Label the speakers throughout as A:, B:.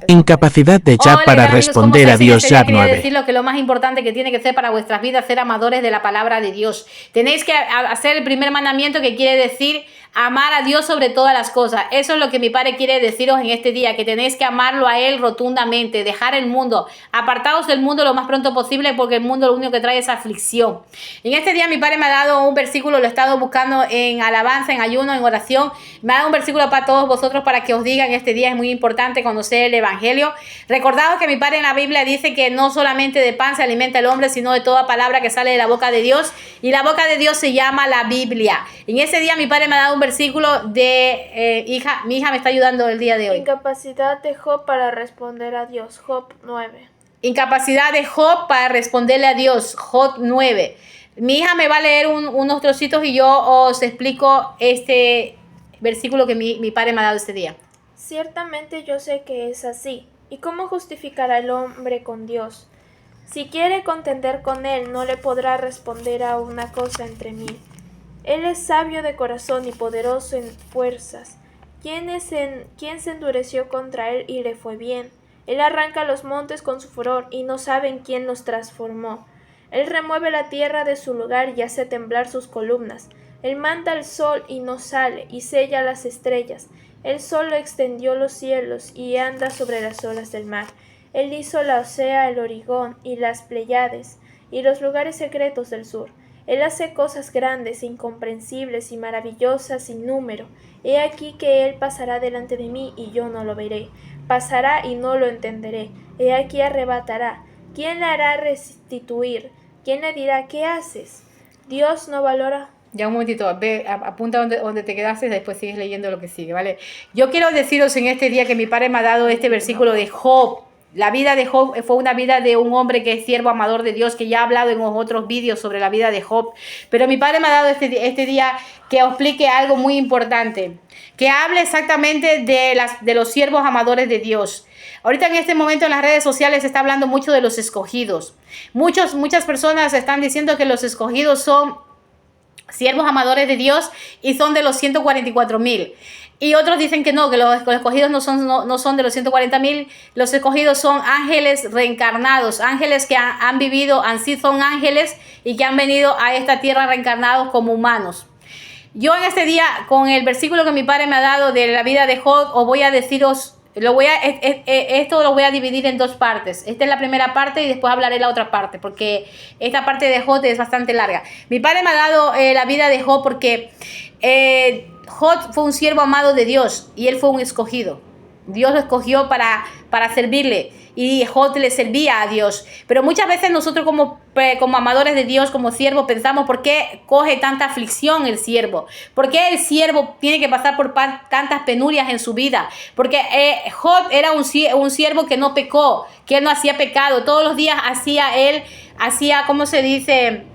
A: Incapacidad de Jab
B: Hola,
A: para
B: amigos, ¿cómo
A: responder a
B: estáis? En
A: Dios.
B: este día
A: Jab
B: quería
A: 9.
B: decirlo que lo más importante que tiene que ser para vuestras vidas ser amadores de la palabra de Dios. Tenéis que hacer el primer mandamiento, que quiere decir amar a Dios sobre todas las cosas. Eso es lo que mi padre quiere deciros en este día, que tenéis que amarlo a Él rotundamente, dejar el mundo, apartaos del mundo lo más pronto posible, porque el mundo lo único que trae es aflicción. En este día mi padre me ha dado un versículo, lo he estado buscando en alabanza, en ayuno, en oración. Me ha dado un versículo para todos vosotros para que os diga en este día. Es muy importante conocer el Evangelio. Recordaos que mi padre en la Biblia dice que no solamente de pan se alimenta el hombre, sino de toda palabra que sale de la boca de Dios. Y la boca de Dios se llama la Biblia. En ese día mi padre me ha dado un versículo de mi hija me está ayudando el día de hoy.
C: Incapacidad de Job para responder a Dios. Job 9.
B: Incapacidad de Job para responderle a Dios. Job 9. Mi hija me va a leer unos trocitos y yo os explico este versículo que mi padre me ha dado este día.
C: Ciertamente yo sé que es así. ¿Y cómo justificará el hombre con Dios? Si quiere contender con él, no le podrá responder a una cosa entre mil. Él es sabio de corazón y poderoso en fuerzas. ¿Quién se endureció contra él y le fue bien? Él arranca los montes con su furor y no saben quién los transformó. Él remueve la tierra de su lugar y hace temblar sus columnas. Él manda el sol y no sale, y sella las estrellas. Él solo extendió los cielos y anda sobre las olas del mar. Él hizo la Osea, el Origón y las Pleiades, y los lugares secretos del sur. Él hace cosas grandes, incomprensibles y maravillosas sin número. He aquí que él pasará delante de mí y yo no lo veré. Pasará y no lo entenderé. He aquí arrebatará. ¿Quién le hará restituir? ¿Quién le dirá qué haces? Dios no valora.
B: Ya un momentito, ve, apunta donde te quedaste y después sigues leyendo lo que sigue, ¿vale? Yo quiero deciros en este día que mi padre me ha dado este versículo de Job. La vida de Job fue una vida de un hombre que es siervo amador de Dios, que ya he hablado en otros vídeos sobre la vida de Job. Pero mi padre me ha dado este día que os explique algo muy importante, que hable exactamente de los siervos amadores de Dios. Ahorita en este momento en las redes sociales se está hablando mucho de los escogidos. Muchas personas están diciendo que los escogidos son siervos amadores de Dios y son de los 144,000. Y otros dicen que no, que los escogidos no son de los 140,000. Los escogidos son ángeles reencarnados, ángeles que han vivido, son ángeles y que han venido a esta tierra reencarnados como humanos. Yo en este día, con el versículo que mi padre me ha dado de la vida de Job, os voy a deciros, esto lo voy a dividir en dos partes. Esta es la primera parte y después hablaré la otra parte, porque esta parte de Job es bastante larga. Mi padre me ha dado la vida de Job porque Job fue un siervo amado de Dios y él fue un escogido. Dios lo escogió para servirle y Job le servía a Dios. Pero muchas veces nosotros como amadores de Dios, como siervos, pensamos ¿por qué coge tanta aflicción el siervo? ¿Por qué el siervo tiene que pasar por tantas penurias en su vida? Porque Job era un siervo que no pecó, que él no hacía pecado. Todos los días hacía, ¿cómo se dice?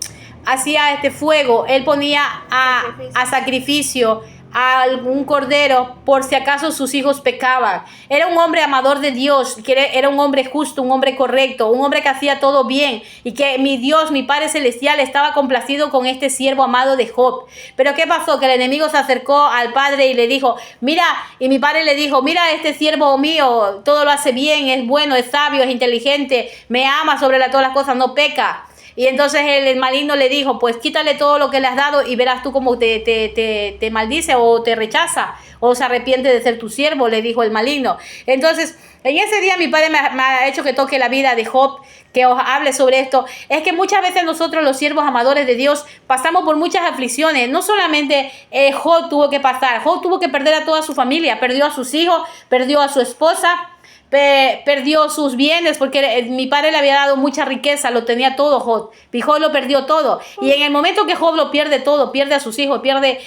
B: Hacía fuego. Él ponía a sacrificio a algún cordero por si acaso sus hijos pecaban. Era un hombre amador de Dios, que era un hombre justo, un hombre correcto, un hombre que hacía todo bien y que mi Dios, mi Padre Celestial estaba complacido con este siervo amado de Job. Pero ¿qué pasó? Que el enemigo se acercó al padre y le dijo, mira, y mi padre le dijo, mira, este siervo mío, todo lo hace bien, es bueno, es sabio, es inteligente, me ama sobre todas las cosas, no peca. Y entonces el maligno le dijo, pues quítale todo lo que le has dado y verás tú cómo te maldice o te rechaza o se arrepiente de ser tu siervo, le dijo el maligno. Entonces, en ese día mi padre me ha hecho que toque la vida de Job, que os hable sobre esto. Es que muchas veces nosotros los siervos amadores de Dios pasamos por muchas aflicciones. No solamente Job tuvo que pasar, Job tuvo que perder a toda su familia, perdió a sus hijos, perdió a su esposa, perdió sus bienes porque mi padre le había dado mucha riqueza, lo tenía todo Job, y Job lo perdió todo. Y en el momento que Job lo pierde todo, pierde a sus hijos, pierde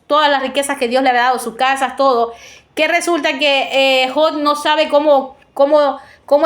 B: todas las riquezas que Dios le había dado, sus casas, todo, que resulta que Job no sabe cómo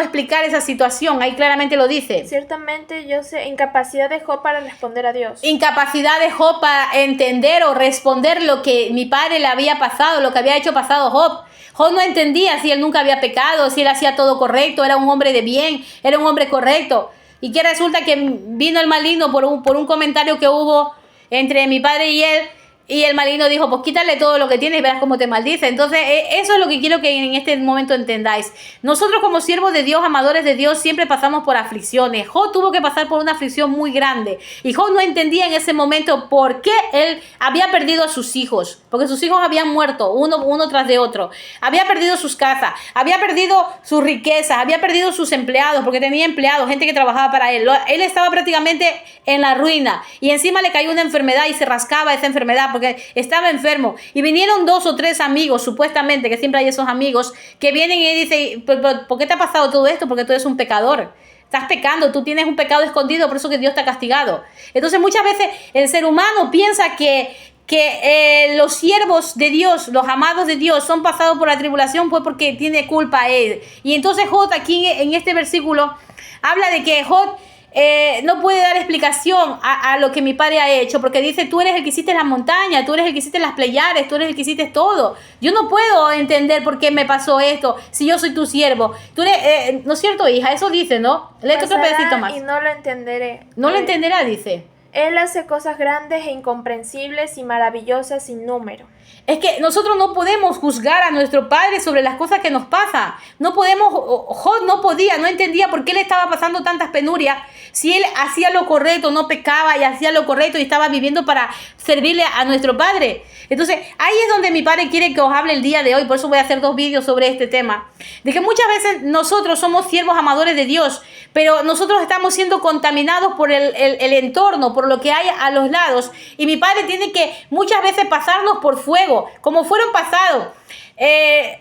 B: explicar esa situación. Ahí claramente lo dice.
C: Ciertamente yo sé, incapacidad de Job para responder a Dios.
B: Incapacidad de Job para entender o responder lo que mi padre le había pasado, lo que había hecho pasado Job. Job no entendía si él nunca había pecado, si él hacía todo correcto, era un hombre de bien, era un hombre correcto. Y que resulta que vino el maligno por un comentario que hubo entre mi padre y él, Y el maligno dijo, pues quítale todo lo que tienes y verás cómo te maldice. Entonces, eso es lo que quiero que en este momento entendáis. Nosotros como siervos de Dios, amadores de Dios, siempre pasamos por aflicciones. Job tuvo que pasar por una aflicción muy grande. Y Job no entendía en ese momento por qué él había perdido a sus hijos. Porque sus hijos habían muerto, uno tras de otro. Había perdido sus casas, había perdido sus riquezas, había perdido sus empleados, porque tenía empleados, gente que trabajaba para él. Él estaba prácticamente en la ruina. Y encima le cayó una enfermedad y se rascaba esa enfermedad porque estaba enfermo. Y vinieron 2 o 3 amigos, supuestamente, que siempre hay esos amigos, que vienen y dicen, ¿por qué te ha pasado todo esto? Porque tú eres un pecador. Estás pecando, tú tienes un pecado escondido, por eso que Dios te ha castigado. Entonces muchas veces el ser humano piensa que los siervos de Dios, los amados de Dios, son pasados por la tribulación pues porque tiene culpa él. Y entonces Job aquí en este versículo habla de que Job no puede dar explicación a lo que mi padre ha hecho, porque dice, tú eres el que hiciste las montañas, tú eres el que hiciste las Pleiades, tú eres el que hiciste todo. Yo no puedo entender por qué me pasó esto, si yo soy tu siervo. Tú eres, ¿no es cierto, hija? Eso dice, ¿no? Léete otro pedacito más.
C: Y no lo entenderé.
B: No lo entenderá, dice.
C: Él hace cosas grandes e incomprensibles y maravillosas sin número.
B: Es que nosotros no podemos juzgar a nuestro padre sobre las cosas que nos pasan. No podemos, Job no podía, no entendía por qué le estaba pasando tantas penurias. Si él hacía lo correcto, no pecaba y hacía lo correcto y estaba viviendo para servirle a nuestro padre. Entonces, ahí es donde mi padre quiere que os hable el día de hoy. Por eso voy a hacer 2 vídeos sobre este tema. De que muchas veces nosotros somos siervos amadores de Dios, pero nosotros estamos siendo contaminados por el entorno, por lo que hay a los lados. Y mi padre tiene que muchas veces pasarnos por fuego, como fueron pasados.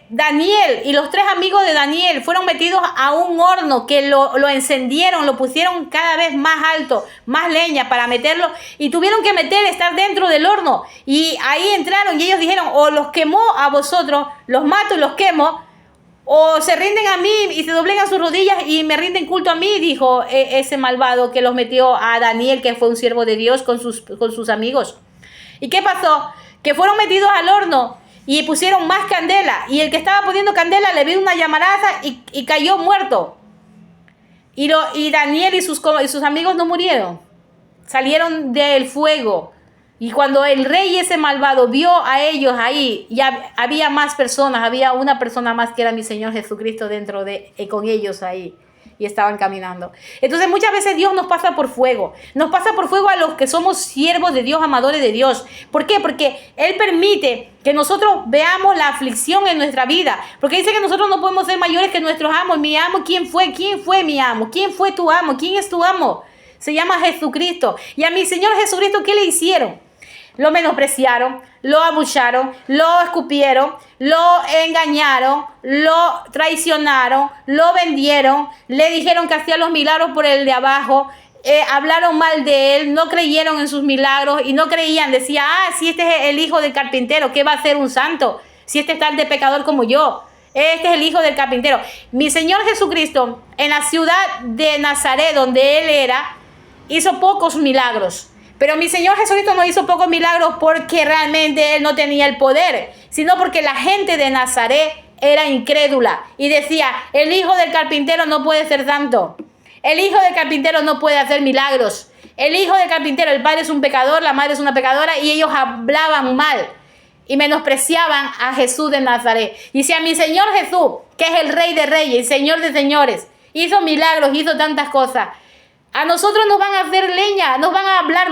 B: Daniel y los 3 amigos de Daniel fueron metidos a un horno que lo encendieron, lo pusieron cada vez más alto, más leña para meterlo y tuvieron que estar dentro del horno y ahí entraron y ellos dijeron, o los quemó a vosotros, los mato y los quemo, o se rinden a mí y se doblegan sus rodillas y me rinden culto a mí, dijo ese malvado que los metió a Daniel, que fue un siervo de Dios con sus amigos. ¿Y qué pasó? Que fueron metidos al horno y pusieron más candela. Y el que estaba poniendo candela le vino una llamaraza y cayó muerto. Y Daniel y sus amigos no murieron. Salieron del fuego. Y cuando el rey ese malvado vio a ellos ahí, ya había más personas. Había una persona más que era mi Señor Jesucristo con ellos ahí. Y estaban caminando. Entonces muchas veces Dios nos pasa por fuego. Nos pasa por fuego a los que somos siervos de Dios, amadores de Dios. ¿Por qué? Porque Él permite que nosotros veamos la aflicción en nuestra vida. Porque dice que nosotros no podemos ser mayores que nuestros amos. Mi amo, ¿quién fue? ¿Quién fue mi amo? ¿Quién fue tu amo? ¿Quién es tu amo? Se llama Jesucristo. Y a mi Señor Jesucristo, ¿qué le hicieron? Lo menospreciaron, lo abucharon, lo escupieron, lo engañaron, lo traicionaron, lo vendieron, le dijeron que hacía los milagros por el de abajo, hablaron mal de él, no creyeron en sus milagros y no creían. Decía, si este es el hijo del carpintero, ¿qué va a hacer un santo? Si este es tal de pecador como yo. Este es el hijo del carpintero. Mi Señor Jesucristo, en la ciudad de Nazaret, donde Él era, hizo pocos milagros. Pero mi Señor Jesucristo no hizo pocos milagros porque realmente Él no tenía el poder, sino porque la gente de Nazaret era incrédula y decía, el hijo del carpintero no puede ser santo. El hijo del carpintero no puede hacer milagros. El hijo del carpintero, el padre es un pecador, la madre es una pecadora, y ellos hablaban mal y menospreciaban a Jesús de Nazaret. Y si a mi Señor Jesús, que es el Rey de Reyes, Señor de Señores, hizo milagros, hizo tantas cosas, a nosotros nos van a hacer leña, nos van a hablar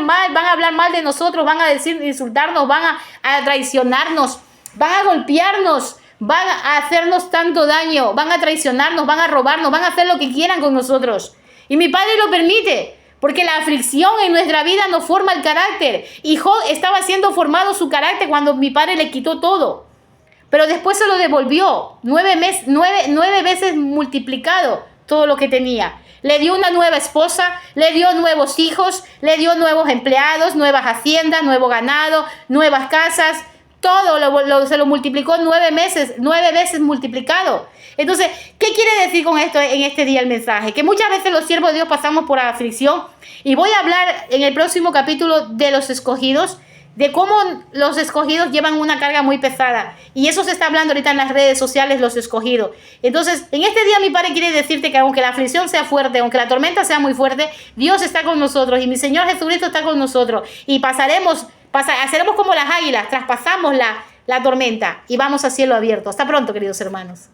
B: mal de nosotros, van a decir, insultarnos, van a traicionarnos, van a golpearnos, van a hacernos tanto daño, van a traicionarnos, van a robarnos, van a hacer lo que quieran con nosotros. Y mi Padre lo permite, porque la aflicción en nuestra vida nos forma el carácter. Y Job estaba siendo formado su carácter cuando mi Padre le quitó todo. Pero después se lo devolvió, 9 veces multiplicado todo lo que tenía. Le dio una nueva esposa, le dio nuevos hijos, le dio nuevos empleados, nuevas haciendas, nuevo ganado, nuevas casas. Todo se lo multiplicó 9 veces multiplicado. Entonces, ¿qué quiere decir con esto en este día el mensaje? Que muchas veces los siervos de Dios pasamos por aflicción. Y voy a hablar en el próximo capítulo de los escogidos, de cómo los escogidos llevan una carga muy pesada. Y eso se está hablando ahorita en las redes sociales, los escogidos. Entonces, en este día mi Padre quiere decirte que aunque la aflicción sea fuerte, aunque la tormenta sea muy fuerte, Dios está con nosotros y mi Señor Jesucristo está con nosotros. Y pasaremos Seremos como las águilas, traspasamos la tormenta y vamos a cielo abierto. Hasta pronto, queridos hermanos.